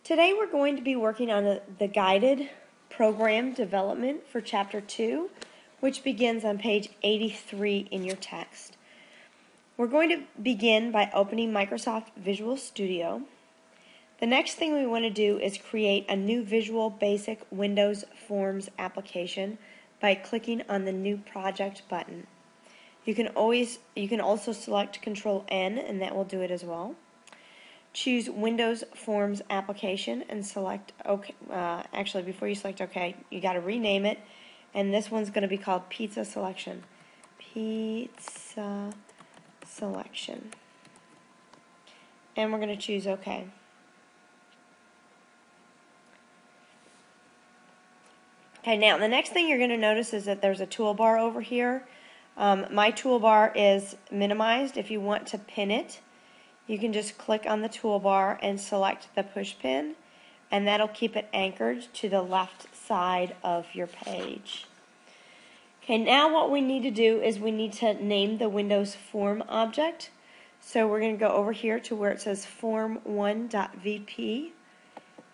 Today we're going to be working on the guided program development for Chapter 2, which begins on page 83 in your text. We're going to begin by opening Microsoft Visual Studio. The next thing we want to do is create a new Visual Basic Windows Forms application by clicking on the New Project button. You can also select Control-N, and that will do it as well. Choose Windows Forms application and select OK. Actually, before you select OK, you got to rename it, and this one's going to be called Pizza Selection. Pizza Selection. And we're going to choose OK. Okay, now the next thing you're going to notice is that there's a toolbar over here. My toolbar is minimized. If you want to pin it, you can just click on the toolbar and select the push pin, and that'll keep it anchored to the left side of your page. Okay, now what we need to do is we need to name the Windows form object. So we're going to go over here to where it says form1.vp.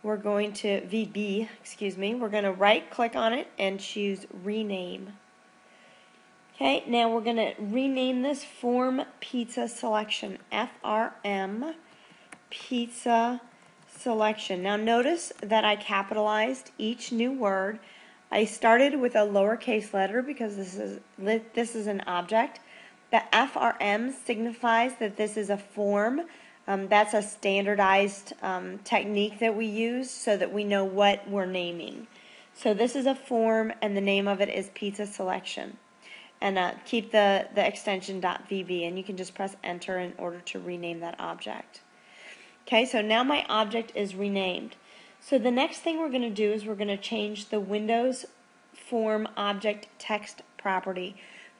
We're going to VB, excuse me. We're going to right click on it and choose rename. Okay, now we're going to rename this Form Pizza Selection, FRM Pizza Selection. Now notice that I capitalized each new word. I started with a lowercase letter because this is an object. The FRM signifies that this is a form. That's a standardized technique that we use so that we know what we're naming. So this is a form, and the name of it is Pizza Selection. And keep the extension .vb, and you can just press enter in order to rename that object. Okay, so now my object is renamed. So the next thing we're going to do is we're going to change the Windows form object text property.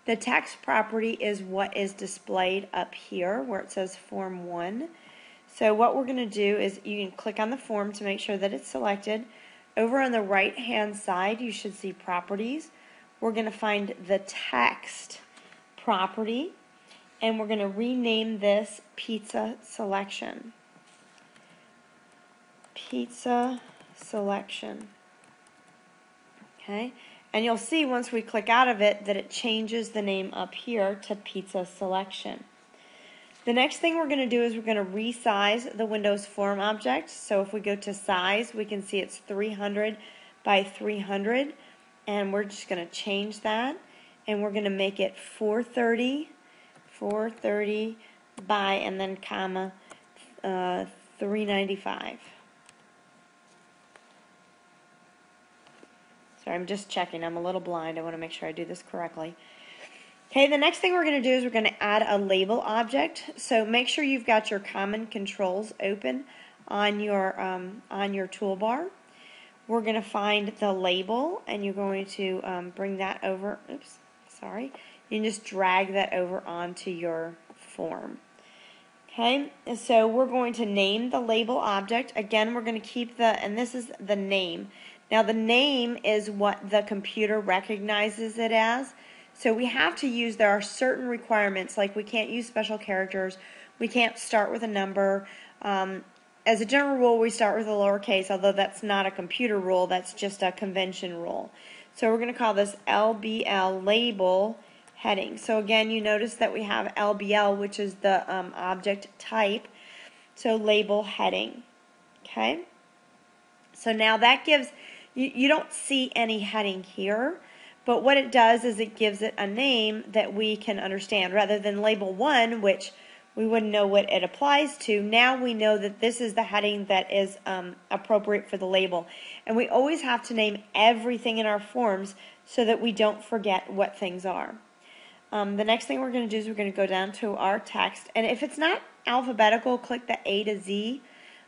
The text property is what is displayed up here where it says Form 1. So what we're going to do is you can click on the form to make sure that it's selected. Over on the right hand side you should see Properties. We're going to find the text property, and we're going to rename this Pizza Selection. Pizza Selection. Okay, and you'll see once we click out of it that it changes the name up here to Pizza Selection. The next thing we're going to do is we're going to resize the Windows form object. So if we go to size, we can see it's 300 by 300. And we're just going to change that, and we're going to make it 430 by, and then comma, 395. Sorry, I'm just checking. I'm a little blind. I want to make sure I do this correctly. Okay, the next thing we're going to do is we're going to add a label object. So make sure you've got your common controls open on your toolbar. We're going to find the label, and you're going to bring that over. Oops, sorry. You can just drag that over onto your form. Okay, and so we're going to name the label object. Again, we're going to keep and this is the name. Now the name is what the computer recognizes it as. So we have to use, there are certain requirements, like we can't use special characters, we can't start with a number. As a general rule, we start with a lowercase, although that's not a computer rule, that's just a convention rule. So we're going to call this LBL, label heading. So again, you notice that we have LBL, which is the object type, so label heading. Okay? So now that gives, you don't see any heading here, but what it does is it gives it a name that we can understand, rather than label 1, which we wouldn't know what it applies to. Now we know that this is the heading that is appropriate for the label. And we always have to name everything in our forms so that we don't forget what things are. The next thing we're going to do is we're going to go down to our text. And if it's not alphabetical, click the A to Z.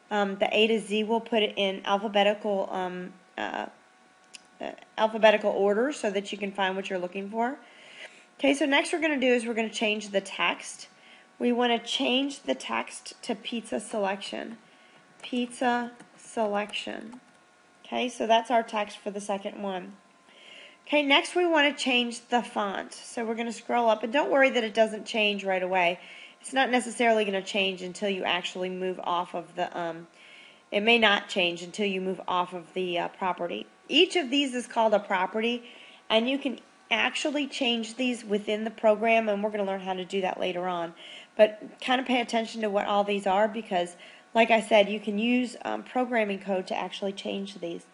The A to Z will put it in alphabetical order so that you can find what you're looking for. Okay, so next we're going to do is we're going to change the text. We want to change the text to Pizza Selection. Pizza Selection. Okay, so that's our text for the second one. Okay, next we want to change the font. So we're going to scroll up, and don't worry that it doesn't change right away. It's not necessarily going to change until you actually move off of the It may not change until you move off of the property. Each of these is called a property, and you can actually change these within the program, and we're going to learn how to do that later on. But kind of pay attention to what all these are because, like I said, you can use programming code to actually change these.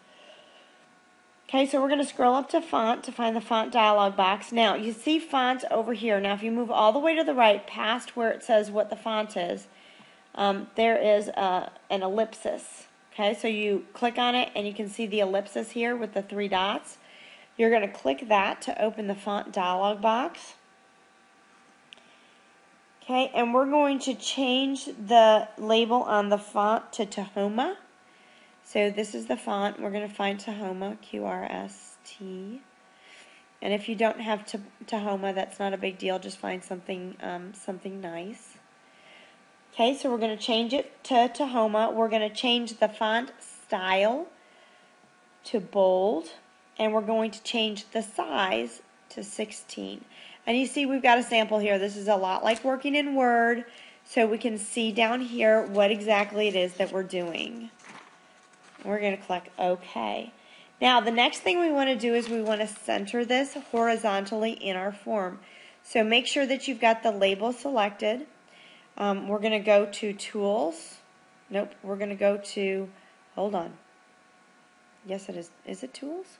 Okay, so we're going to scroll up to font to find the font dialog box. Now, you see font over here. Now, if you move all the way to the right past where it says what the font is, there is an ellipsis. Okay, so you click on it and you can see the ellipsis here with the 3 dots. You're going to click that to open the font dialog box. Okay, and we're going to change the label on the font to Tahoma. So this is the font. We're going to find Tahoma, QRST. And if you don't have Tahoma, that's not a big deal. Just find something something nice. Okay, so we're going to change it to Tahoma. We're going to change the font style to bold. And we're going to change the size to 16. And you see we've got a sample here. This is a lot like working in Word. So we can see down here what exactly it is that we're doing. We're going to click OK. Now, the next thing we want to do is we want to center this horizontally in our form. So make sure that you've got the label selected. We're going to go to Tools. Nope, we're going to go to, hold on. Yes, it is. Is it Tools?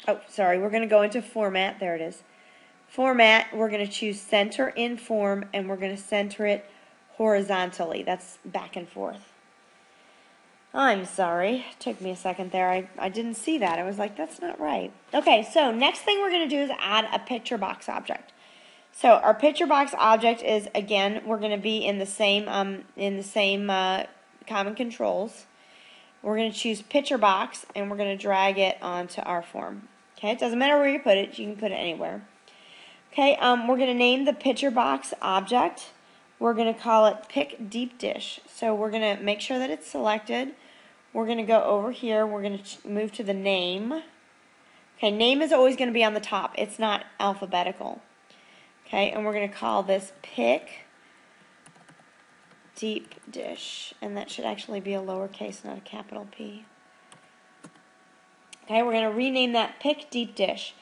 Oh, sorry, we're going to go into Format. There it is. Format, we're going to choose Center in Form, and we're going to center it horizontally. That's back and forth. I'm sorry. It took me a second there. I didn't see that. I was like, that's not right. Okay, so next thing we're going to do is add a picture box object. So our picture box object is, again, we're going to be in the same common controls. We're going to choose picture box, and we're going to drag it onto our form. Okay, it doesn't matter where you put it. You can put it anywhere. Okay, we're going to name the picture box object. We're going to call it Pick Deep Dish. So we're going to make sure that it's selected. We're going to go over here. We're going to move to the name. Okay, name is always going to be on the top. It's not alphabetical. Okay, and we're going to call this Pick Deep Dish. And that should actually be a lowercase, not a capital P. Okay, we're going to rename that Pick Deep Dish.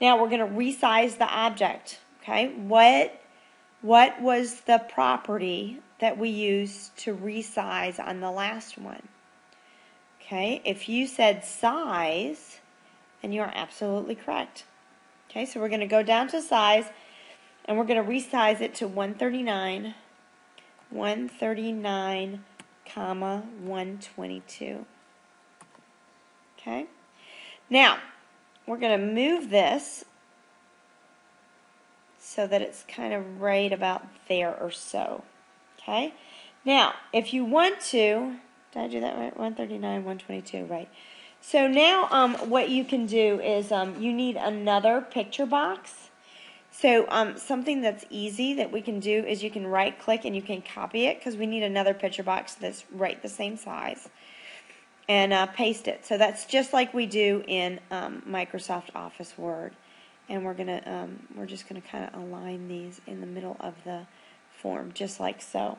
Now we're going to resize the object. Okay, what was the property that we used to resize on the last one? Okay, if you said size, then you're absolutely correct. Okay, so we're going to go down to size, and we're going to resize it to 139, 122. Okay. Now, we're going to move this so that it's kind of right about there or so. Okay? Now, if you want to, did I do that right? 139, 122, right. So now what you can do is you need another picture box. So something that's easy that we can do is you can right-click and you can copy it because we need another picture box that's right the same size. And paste it. So that's just like we do in Microsoft Office Word. And we're just gonna kind of align these in the middle of the form, just like so.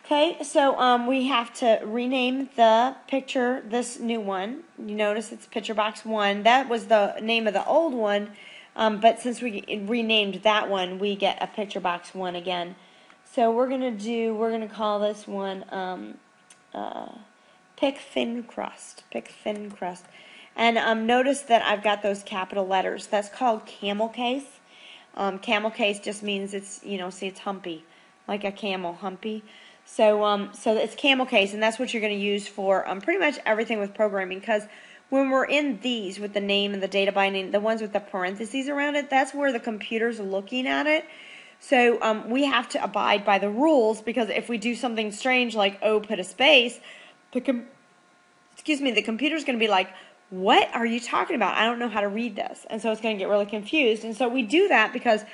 Okay, so we have to rename the picture, this new one. You notice it's Picture Box 1. That was the name of the old one, but since we renamed that one, we get a Picture Box 1 again. So we're gonna call this one Pick Thin Crust. Pick Thin Crust. And notice that I've got those capital letters. That's called camel case. Camel case just means it's, see, it's humpy, like a camel, humpy. So it's camel case, and that's what you're going to use for pretty much everything with programming. Because when we're in these with the name and the data binding, the ones with the parentheses around it, that's where the computer's looking at it. So we have to abide by the rules, because if we do something strange like put a space, the computer's going to be like, what are you talking about? I don't know how to read this. And so it's going to get really confused. And so we do that because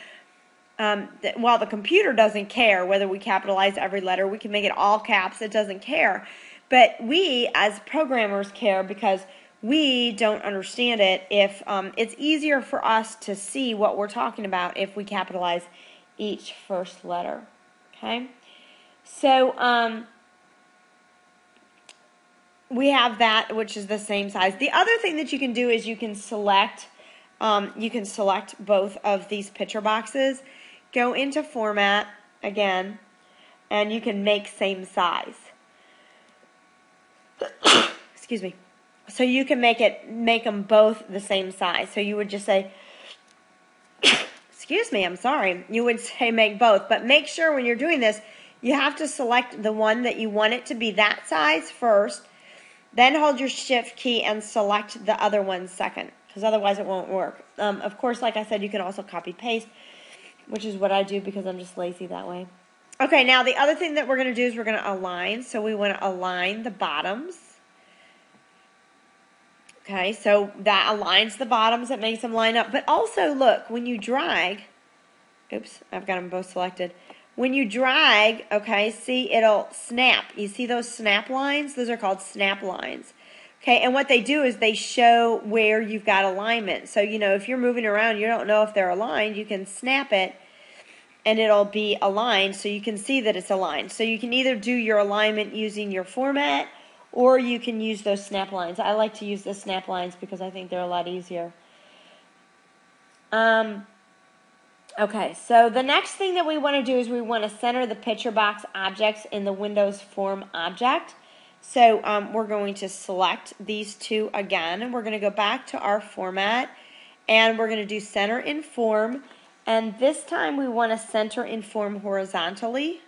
while the computer doesn't care whether we capitalize every letter, we can make it all caps, it doesn't care. But we, as programmers, care because we don't understand it. If it's easier for us to see what we're talking about if we capitalize each first letter. Okay? So, we have that, which is the same size. The other thing that you can do is you can select both of these picture boxes. Go into Format again, and you can make same size. Excuse me. So you can make them both the same size. So you would just say, excuse me, I'm sorry. You would say make both, but make sure when you're doing this, you have to select the one that you want it to be that size first. Then hold your Shift key and select the other one second, because otherwise it won't work. Of course, like I said, you can also copy-paste, which is what I do because I'm just lazy that way. Okay, now the other thing that we're going to do is we're going to align. So we want to align the bottoms. Okay, so that aligns the bottoms. It makes them line up. But also, look, when you drag, oops, I've got them both selected. When you drag, okay, see, it'll snap. You see those snap lines? Those are called snap lines. Okay, and what they do is they show where you've got alignment. So, you know, if you're moving around, you don't know if they're aligned, you can snap it and it'll be aligned so you can see that it's aligned. So you can either do your alignment using your format or you can use those snap lines. I like to use the snap lines because I think they're a lot easier. Okay, so the next thing that we want to do is we want to center the picture box objects in the Windows Form object. So we're going to select these two again, and we're going to go back to our format, and we're going to do center in form, and this time we want to center in form horizontally.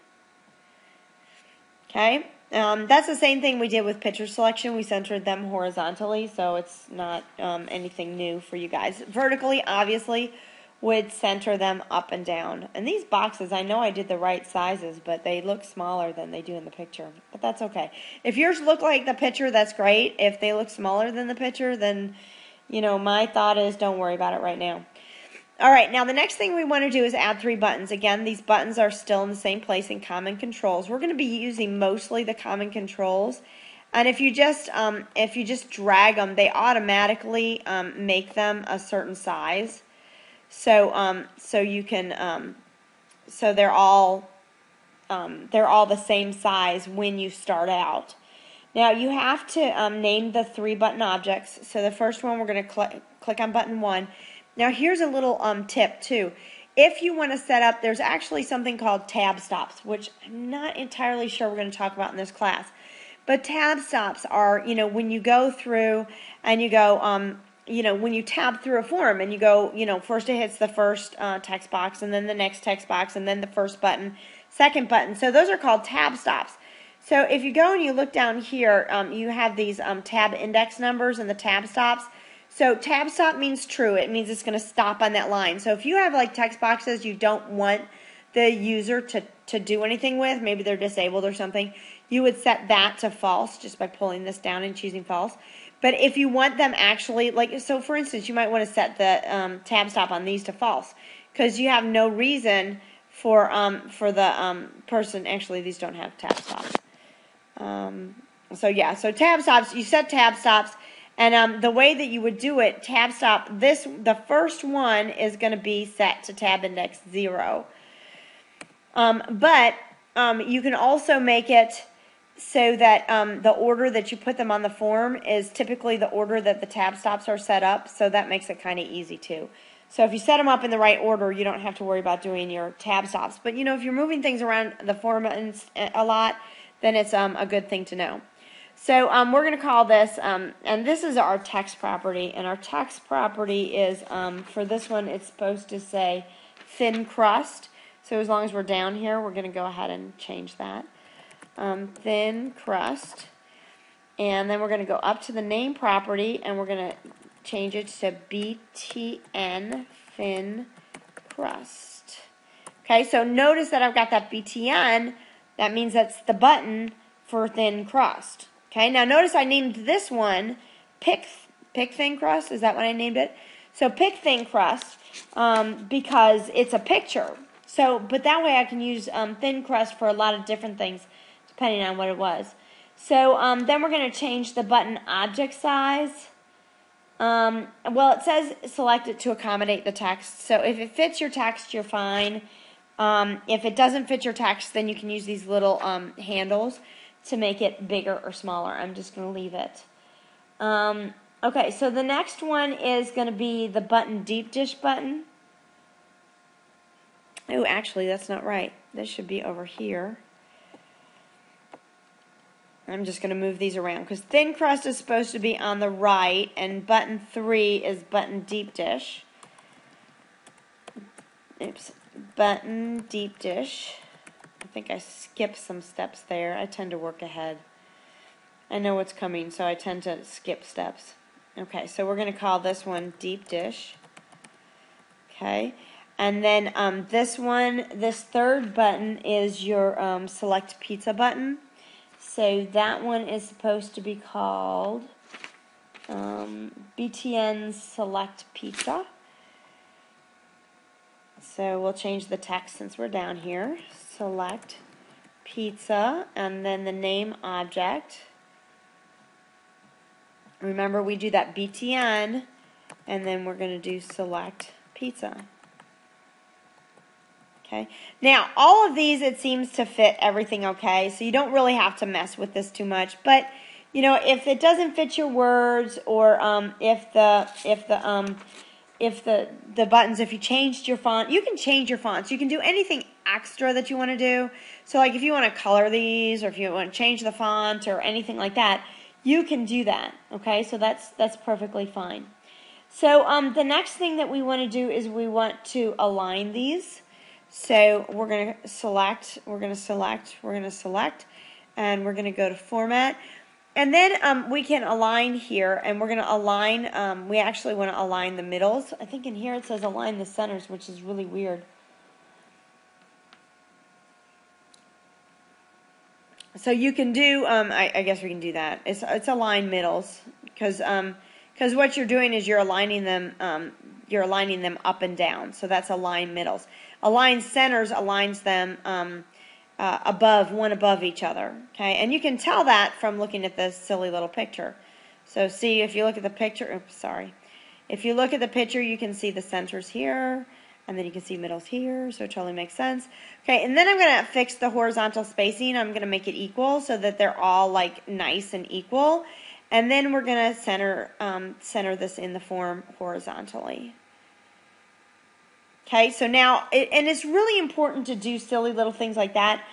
Okay, that's the same thing we did with picture selection. We centered them horizontally, so it's not anything new for you guys. Vertically, obviously, would center them up and down. And these boxes, I know I did the right sizes, but they look smaller than they do in the picture. But that's okay. If yours look like the picture, that's great. If they look smaller than the picture, then, you know, my thought is don't worry about it right now. All right, now the next thing we want to do is add 3 buttons. Again, these buttons are still in the same place in Common Controls. We're going to be using mostly the Common Controls. And if you just drag them, they automatically make them a certain size. So you can so they're all the same size when you start out. Now you have to name the 3 button objects. So the first one we're going to click on button 1. Now here's a little tip too. If you want to set up, there's actually something called tab stops, which I'm not entirely sure we're going to talk about in this class. But tab stops are, you know, when you go through and you go you know, when you tab through a form and you go, you know, first it hits the first text box and then the next text box and then the first button, second button. So those are called tab stops. So if you go and you look down here, you have these tab index numbers and the tab stops. So tab stop means true. It means it's going to stop on that line. So if you have like text boxes you don't want the user to do anything with, maybe they're disabled or something, you would set that to false just by pulling this down and choosing false. But if you want them actually, like, so for instance, you might want to set the tab stop on these to false because you have no reason for the person, actually these don't have tab stops. So yeah, so tab stops, you set tab stops, and the way that you would do it, tab stop, the first one is going to be set to tab index 0. But you can also make it so that the order that you put them on the form is typically the order that the tab stops are set up, so that makes it kind of easy too. So if you set them up in the right order, you don't have to worry about doing your tab stops. But you know, if you're moving things around the form a lot, then it's a good thing to know. So we're going to call this, and this is our text property, and our text property is, for this one, it's supposed to say thin crust. So as long as we're down here, we're going to go ahead and change that. Thin crust, and then we're going to go up to the name property and we're going to change it to BTN thin crust. Okay, so notice that I've got that BTN. That means that's the button for thin crust. Okay, now notice I named this one pick thin crust. Is that what I named it? So pick thin crust because it's a picture. So, but that way I can use thin crust for a lot of different things, depending on what it was. So then we're going to change the button object size. Well, it says select it to accommodate the text. So if it fits your text, you're fine. If it doesn't fit your text, then you can use these little handles to make it bigger or smaller. I'm just going to leave it. Okay, so the next one is going to be the button deep dish button. Oh, actually, that's not right. This should be over here. I'm just going to move these around because thin crust is supposed to be on the right and button 3 is button deep dish. Oops. Button deep dish. I think I skipped some steps there. I tend to work ahead. I know what's coming, so I tend to skip steps. Okay, so we're going to call this one deep dish. Okay. And then this one, this third button is your select pizza button. So that one is supposed to be called BTN Select Pizza. So we'll change the text since we're down here. Select pizza, and then the name object. Remember, we do that BTN, and then we're going to do select pizza. Okay. Now, all of these, it seems to fit everything okay, so you don't really have to mess with this too much. But, you know, if it doesn't fit your words, or if the buttons, if you changed your font, you can change your fonts. You can do anything extra that you want to do. So, like, if you want to color these, or if you want to change the font, or anything like that, you can do that. Okay, so that's perfectly fine. So, the next thing that we want to do is we want to align these. So we're going to select, and we're going to go to Format. And then we can align here, and we're going to align, we actually want to align the middles. I think in here it says align the centers, which is really weird. So you can do, I guess we can do that. It's align middles, because what you're doing is you're aligning them up and down. So that's align middles. Align centers aligns them one above each other. Okay, and you can tell that from looking at this silly little picture. So see, if you look at the picture, oops, sorry. If you look at the picture, you can see the centers here, and then you can see middles here, so it totally makes sense. Okay, and then I'm going to fix the horizontal spacing. I'm going to make it equal so that they're all like nice and equal. And then we're going to center this in the form horizontally. Okay, so now, and it's really important to do silly little things like that,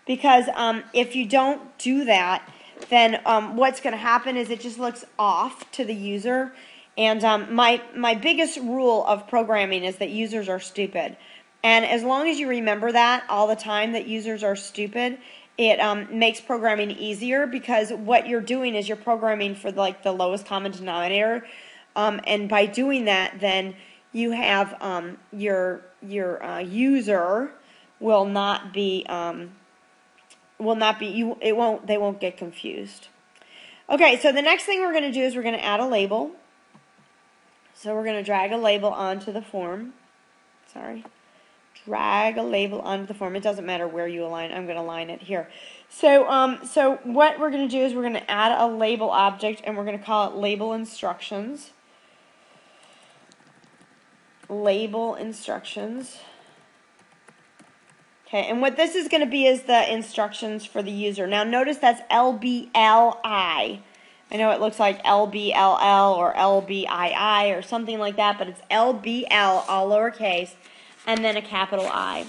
because if you don't do that, then what's going to happen is it just looks off to the user. And my biggest rule of programming is that users are stupid. And as long as you remember that all the time, that users are stupid, it makes programming easier, because what you're doing is you're programming for like the lowest common denominator. And by doing that, then you have your user will not be they won't get confused. Okay, so the next thing we're going to do is we're going to add a label. So we're going to drag a label onto the form. Drag a label onto the form. It doesn't matter where you align. I'm going to align it here. So so what we're going to do is we're going to add a label object, and we're going to call it label instructions. Label instructions. Okay, and what this is going to be is the instructions for the user. Now notice that's LBLI. I know it looks like LBLL or LBII or something like that, but it's LBL, all lowercase, and then a capital I.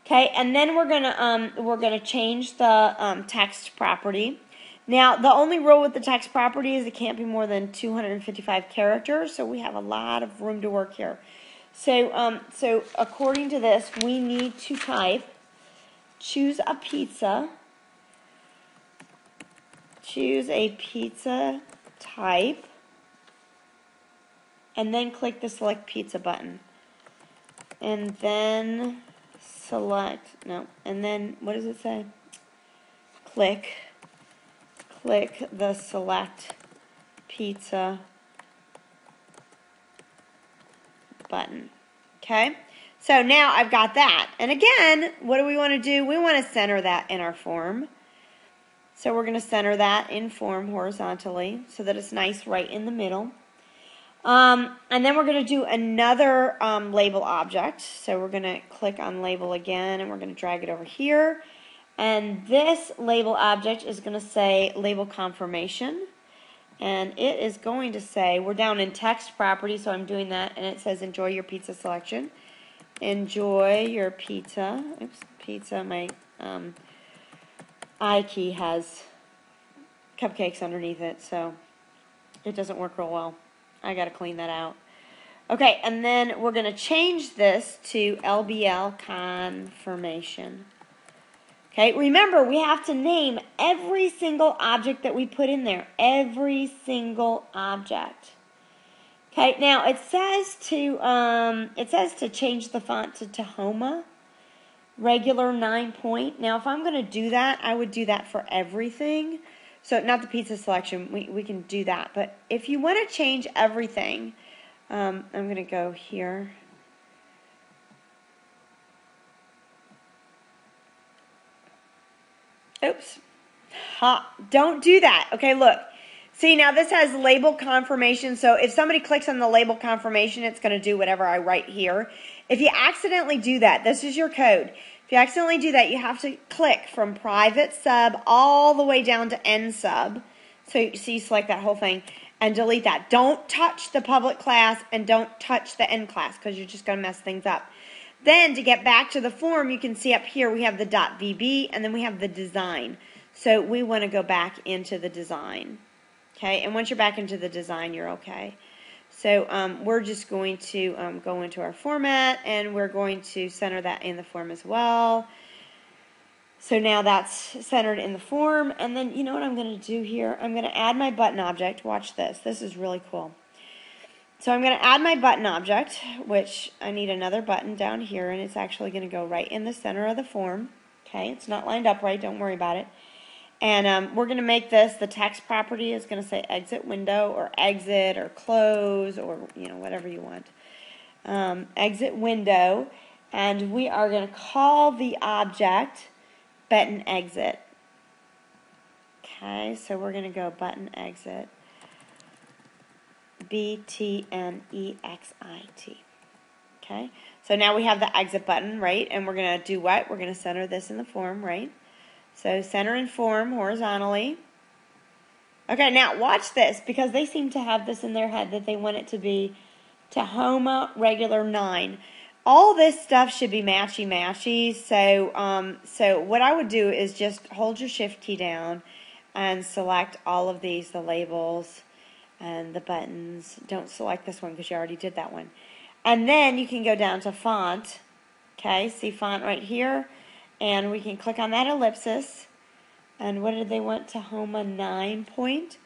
Okay, and then we're gonna change the text property. Now, the only rule with the text property is it can't be more than 255 characters, so we have a lot of room to work here. So, so according to this, we need to type, choose a pizza type, and then click the select pizza button. And then and then, what does it say? Click the select pizza button. Okay? So now I've got that. And again, what do we want to do? We want to center that in our form. So we're going to center that in form horizontally so that it's nice right in the middle. And then we're going to do another label object. So we're going to click on label again, and we're going to drag it over here. And this label object is going to say label confirmation. And it is going to say, we're down in text property, so I'm doing that, and it says enjoy your pizza selection. Enjoy your pizza. Oops, pizza. My I key has cupcakes underneath it, so it doesn't work real well. I got to clean that out. Okay, and then we're going to change this to LBL confirmation. Okay, remember, we have to name every single object that we put in there. Every single object. Okay, now it says to change the font to Tahoma, regular 9-point. Now, if I'm going to do that, I would do that for everything. So, not the pizza selection, we can do that. But if you want to change everything, I'm going to go here. Oops. Ha, don't do that. Okay, look. See, now this has label confirmation, so if somebody clicks on the label confirmation, it's going to do whatever I write here. If you accidentally do that, this is your code. If you accidentally do that, you have to click from private sub all the way down to end sub. So you select that whole thing and delete that. Don't touch the public class and don't touch the end class because you're just going to mess things up. Then to get back to the form, you can see up here we have the .vb and then we have the design. So we want to go back into the design. Okay, and once you're back into the design, you're okay. So we're just going to go into our format, and we're going to center that in the form as well. So now that's centered in the form, and then you know what I'm going to do here? I'm going to add my button object. Watch this. This is really cool. So I'm going to add my button object, which I need another button down here, and it's actually going to go right in the center of the form. Okay, it's not lined up right. Don't worry about it. And we're going to make this, the text property is going to say exit window or exit or close or, you know, whatever you want. Exit window. And we are going to call the object button exit. Okay, so we're going to go button exit. BTNEXIT. Okay, so now we have the exit button, right? And we're going to do what? We're going to center this in the form, right? So center and form horizontally. Okay, now watch this because they seem to have this in their head that they want it to be Tahoma regular 9. All this stuff should be matchy-matchy. So what I would do is just hold your shift key down and select all of these, the labels and the buttons. Don't select this one because you already did that one. And then you can go down to font. Okay, see font right here. And we can click on that ellipsis. And what did they want? Tahoma 9-point.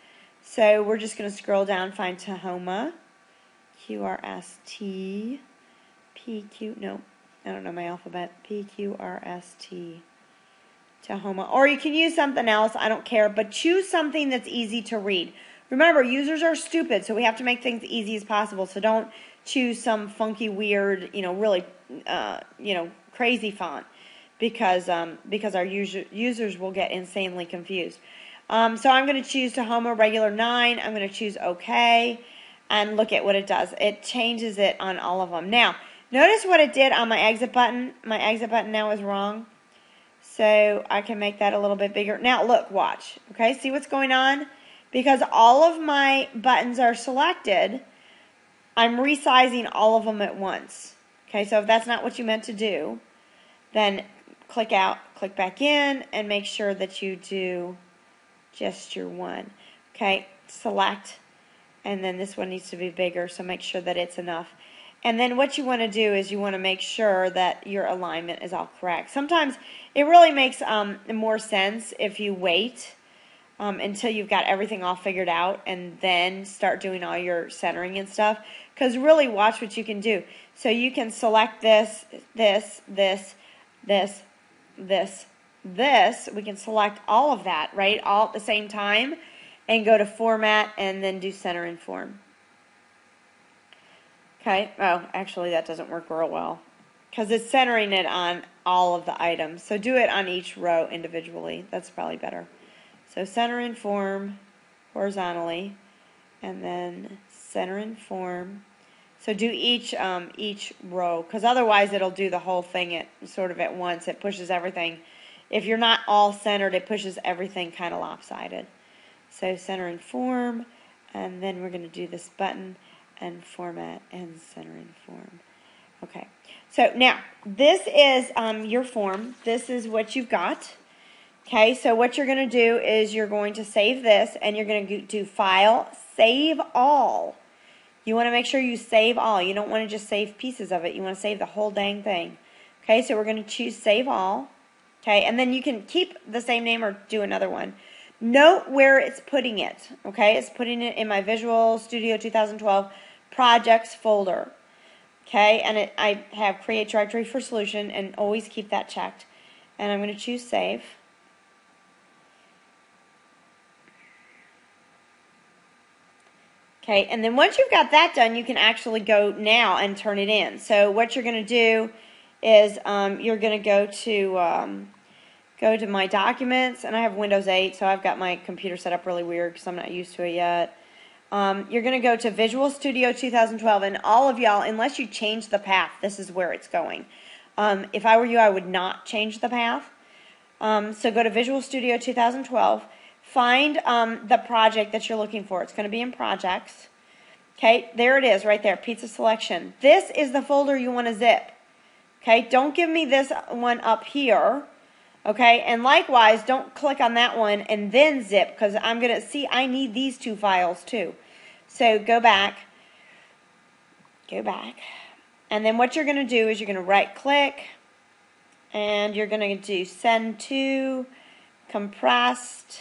So we're just going to scroll down, find Tahoma. QRST. PQ. No, I don't know my alphabet. PQRST. Tahoma. Or you can use something else. I don't care. But choose something that's easy to read. Remember, users are stupid, so we have to make things easy as possible. So don't choose some funky, weird, really, crazy font. Because our users will get insanely confused. So I'm going to choose Tahoma regular 9. I'm going to choose OK. And look at what it does. It changes it on all of them. Now, notice what it did on my exit button. My exit button now is wrong. So I can make that a little bit bigger. Now, look, watch. Okay, see what's going on? Because all of my buttons are selected, I'm resizing all of them at once. Okay, so if that's not what you meant to do, then click out, click back in, and make sure that you do just your one. Okay, select, and then this one needs to be bigger, so make sure that it's enough. And then what you want to do is you want to make sure that your alignment is all correct. Sometimes it really makes more sense if you wait until you've got everything all figured out and then start doing all your centering and stuff. Because really, watch what you can do. So you can select this, this, this, this, this. We can select all of that, right, all at the same time, and go to format and then do center and form. Okay, oh, actually that doesn't work real well. because it's centering it on all of the items. So do it on each row individually. That's probably better. So center in form horizontally, and then center in form. So do each row, because otherwise it'll do the whole thing at once. It pushes everything. If you're not all centered, it pushes everything kind of lopsided. So center in form, and then we're going to do this button and format and center in form. Okay. So now this is your form. This is what you've got. Okay. So what you're going to do is you're going to save this, and you're going to do File, Save All. You want to make sure you save all. You don't want to just save pieces of it. You want to save the whole dang thing. Okay, so we're going to choose Save All. Okay, and then you can keep the same name or do another one. Note where it's putting it. Okay, it's putting it in my Visual Studio 2012 Projects folder. Okay, and I have Create Directory for Solution, and always keep that checked. And I'm going to choose Save. Okay, and then once you've got that done, you can actually go now and turn it in. So what you're going to do is you're going to go to My Documents, and I have Windows 8, so I've got my computer set up really weird because I'm not used to it yet. You're going to go to Visual Studio 2012, and all of y'all, unless you change the path, this is where it's going. If I were you, I would not change the path. So go to Visual Studio 2012. Find the project that you're looking for. It's going to be in Projects. Okay, there it is right there, Pizza Selection. This is the folder you want to zip. Okay, don't give me this one up here. Okay, and likewise, don't click on that one and then zip, because I'm going to see I need these two files too. So go back, and then what you're going to do is you're going to right click, and you're going to do Send to, Compressed,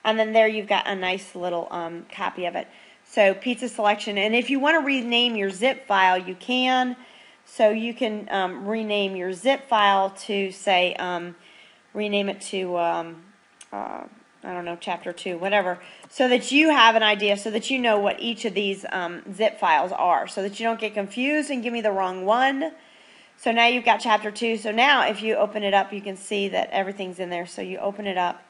and then there you've got a nice little copy of it. So Pizza Selection, and if you want to rename your zip file, you can. So you can rename your zip file to, say, rename it to, I don't know, Chapter 2, whatever, so that you have an idea, so that you know what each of these zip files are, so that you don't get confused and give me the wrong one. So now you've got Chapter 2. So now if you open it up, you can see that everything's in there. So you open it up,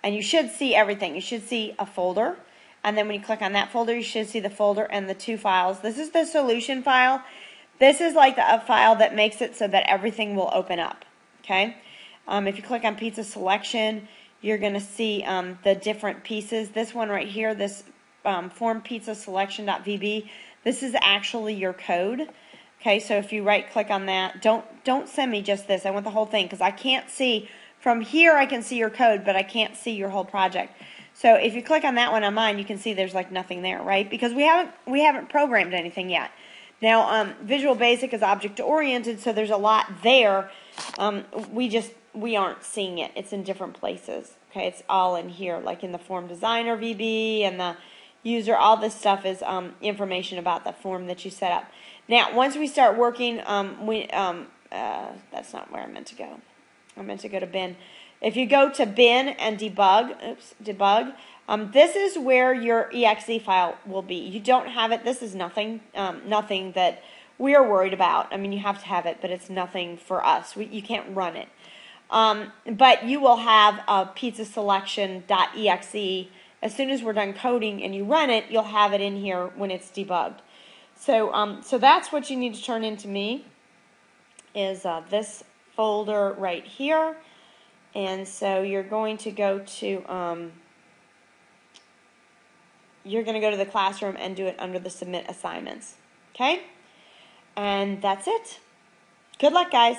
and you should see everything. You should see a folder, and then when you click on that folder, you should see the folder and the two files. This is the solution file. This is like a file that makes it so that everything will open up. Okay. If you click on Pizza Selection, you're going to see the different pieces. This one right here, this form pizza selection.vb, this is actually your code. Okay, so if you right click on that, don't send me just this. I want the whole thing, because I can't see from here. I can see your code, but I can't see your whole project. So if you click on that one on mine, you can see there's like nothing there, right? Because we haven't programmed anything yet. Now, Visual Basic is object oriented, so there's a lot there. We aren't seeing it. It's in different places. Okay, it's all in here, like in the Form Designer VB and the user. All this stuff is information about the form that you set up. Now, once we start working, that's not where I meant to go. I meant to go to bin. If you go to bin and debug, this is where your exe file will be. You don't have it. This is nothing that we are worried about. I mean, you have to have it, but it's nothing for us. You can't run it. But you will have a pizza selection.exe. As soon as we're done coding and you run it, you'll have it in here when it's debugged. So that's what you need to turn into me, is this folder right here. And so you're going to go to the classroom and do it under the Submit Assignments. Okay? And that's it. Good luck, guys.